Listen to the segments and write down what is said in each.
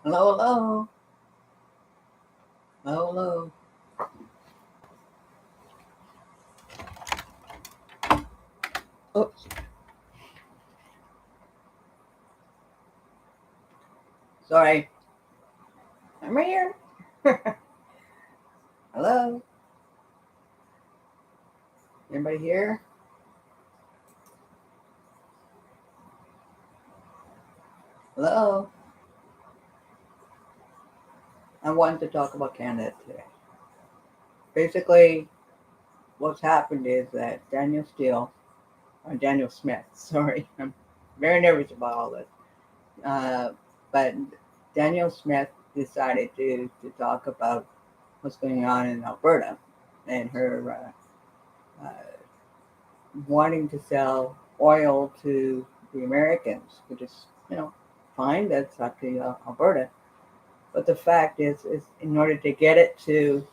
Hello, hello, hello, hello. Oops, sorry. I'm right here. Hello, anybody here? Hello. I wanted to talk about Canada today. Basically, what's happened is that Daniel Smith, sorry, I'm very nervous about all this. Uh, but Daniel Smith decided to talk about what's going on in Alberta and her uh, wanting to sell oil to the Americans, which is, fine. That's up to Alberta. But the fact is in order to get it to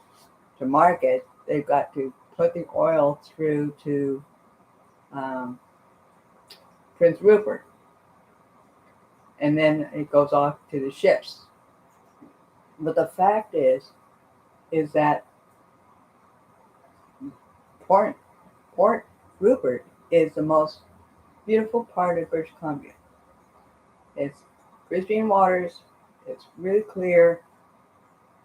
market, they've got to put the oil through to um, Prince Rupert, and then it goes off to the ships. But the fact is that Port Port Rupert is the most beautiful part of British Columbia. It's pristine waters. It's really clear.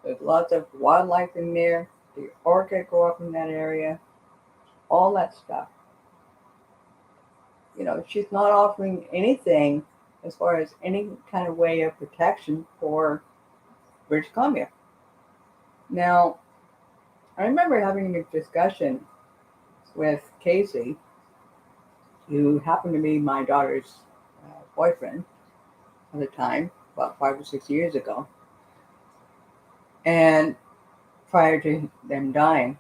There's lots of wildlife in there. The orchid grow up in that area. All that stuff. She's not offering anything as far as any kind of way of protection for British Columbia. Now, I remember having a discussion with Casey, who happened to be my daughter's boyfriend at the time, about 5 or 6 years ago, and prior to them dying.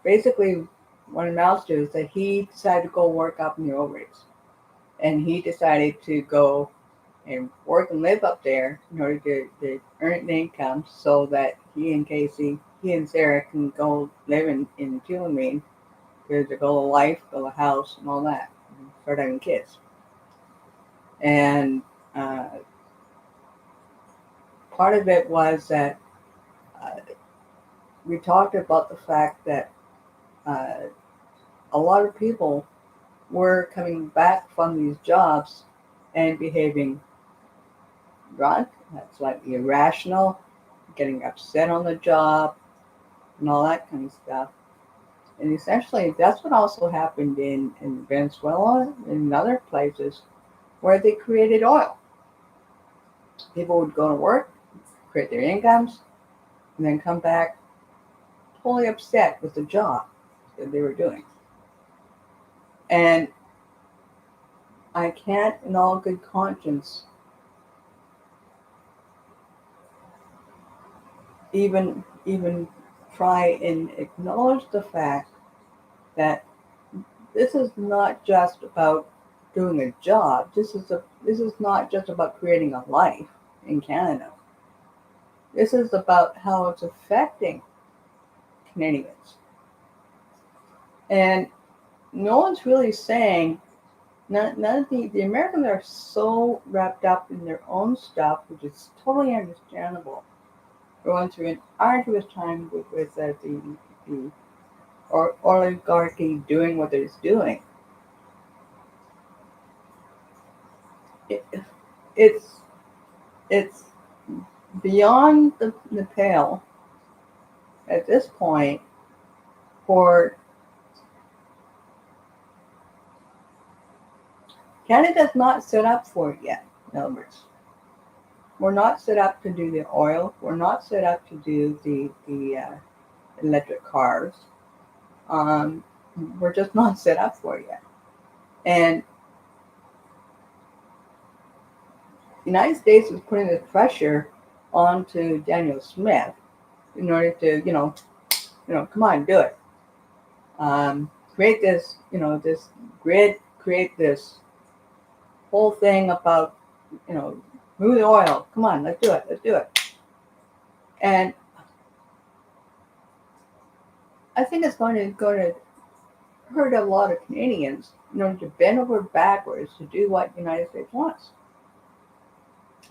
Basically, what it amounts to is that he decided to go work up in the Overeaks, and he decided to go and work and live up there in order to earn an income so that he and Sarah can go live in Tulameen to go to life, go to house, and all that, and start having kids. And uh, part of it was that uh, we talked about the fact that uh, a lot of people were coming back from these jobs and behaving drunk, slightly irrational, getting upset on the job, and all that kind of stuff. And essentially, that's what also happened in Venezuela and in other places where they created oil. People would go to work, create their incomes, and then come back totally upset with the job that they were doing. And I can't, in all good conscience, even try and acknowledge the fact that this is not just about doing a job. This is not just about creating a life in Canada. This is about how it's affecting Canadians. And no one's really saying, none of the Americans are so wrapped up in their own stuff, which is totally understandable. We're going through an arduous time with the oligarchy doing what it's doing. It, it's it's beyond the pale at this point for Canada's not set up for it yet. In other words, we're not set up to do the oil. We're not set up to do the electric cars. Um, we're just not set up for it yet. And the United States is putting this pressure onto Daniel Smith in order to, come on, do it. Create this, this grid, create this whole thing about, move the oil. Come on, let's do it. Let's do it. And I think it's going to hurt a lot of Canadians, to bend over backwards to do what the United States wants.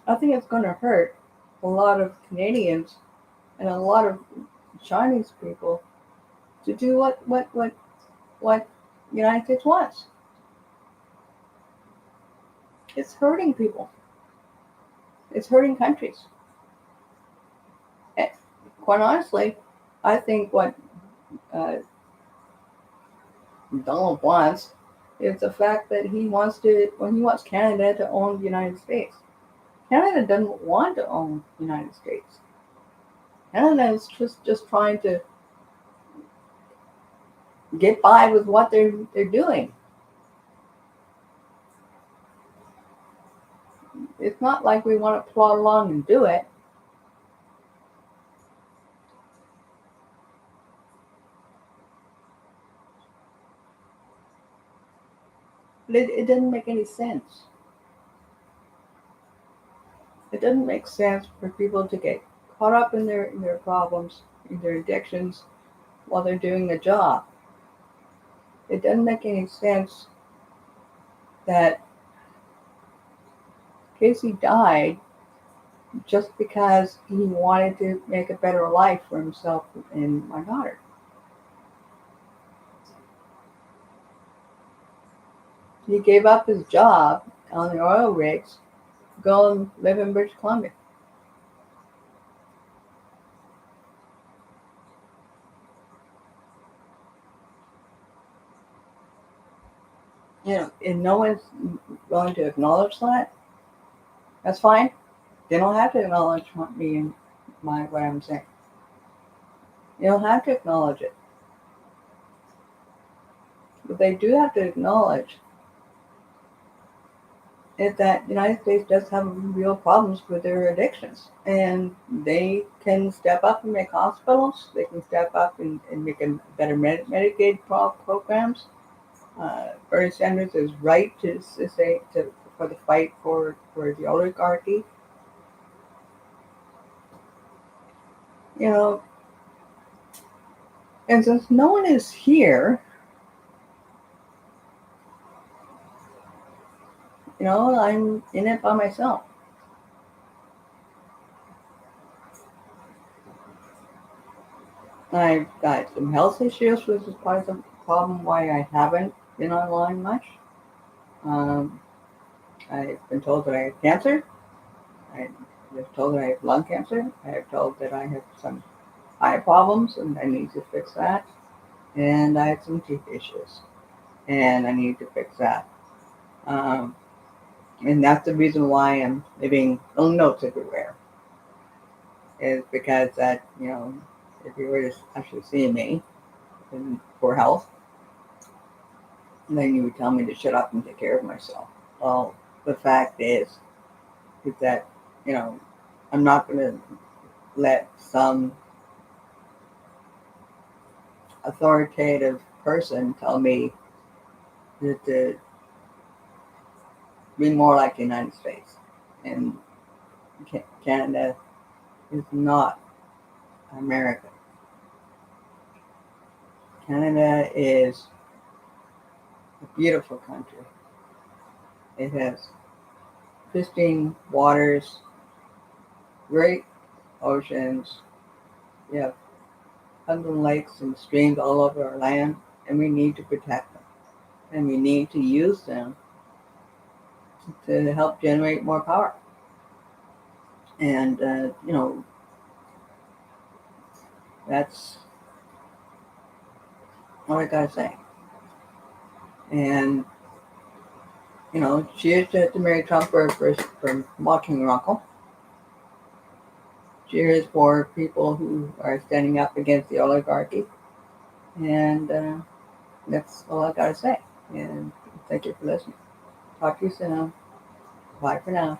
I think it's going to hurt a lot of Canadians and a lot of Chinese people to do what the United States wants. It's hurting people. It's hurting countries. And quite honestly, I think what uh, Donald wants is the fact that he wants Canada to own the United States. Canada doesn't want to own the United States. Canada is just trying to get by with what they're doing. It's not like we want to plod along and do it. But it doesn't make any sense. It doesn't make sense for people to get caught up in their problems, in their addictions, while they're doing the job. It doesn't make any sense that Casey died just because he wanted to make a better life for himself and my daughter. He gave up his job on the oil rigs to go and live in British Columbia. And no one's willing to acknowledge that. That's fine. They don't have to acknowledge me and what I'm saying. They don't have to acknowledge it. But they do have to acknowledge is that the United States does have real problems with their addictions. And they can step up and make hospitals. They can step up and make better Medicaid programs. Bernie Sanders is right to say for the fight for the oligarchy. And since no one is here, I'm in it by myself. I've got some health issues, which is part of the problem why I haven't been online much. Um, I've been told that I have cancer. I've been told that I have lung cancer. I have told that I have some eye problems and I need to fix that. And I have some teeth issues and I need to fix that. Um, and that's the reason why I'm leaving little notes everywhere. Is because that, if you were to actually see me for health, then you would tell me to shut up and take care of myself. Well, the fact is that, I'm not going to let some authoritative person tell me to be more like the United States. And Canada is not America. Canada is a beautiful country. It has pristine waters, great oceans. We have hundreds of lakes and streams all over our land, and we need to protect them. And we need to use them to help generate more power. And, that's what I gotta say. And, cheers to Mary Trump for mocking her uncle. Cheers for people who are standing up against the oligarchy. And that's all I gotta say. And thank you for listening. Talk to you soon. Bye for now.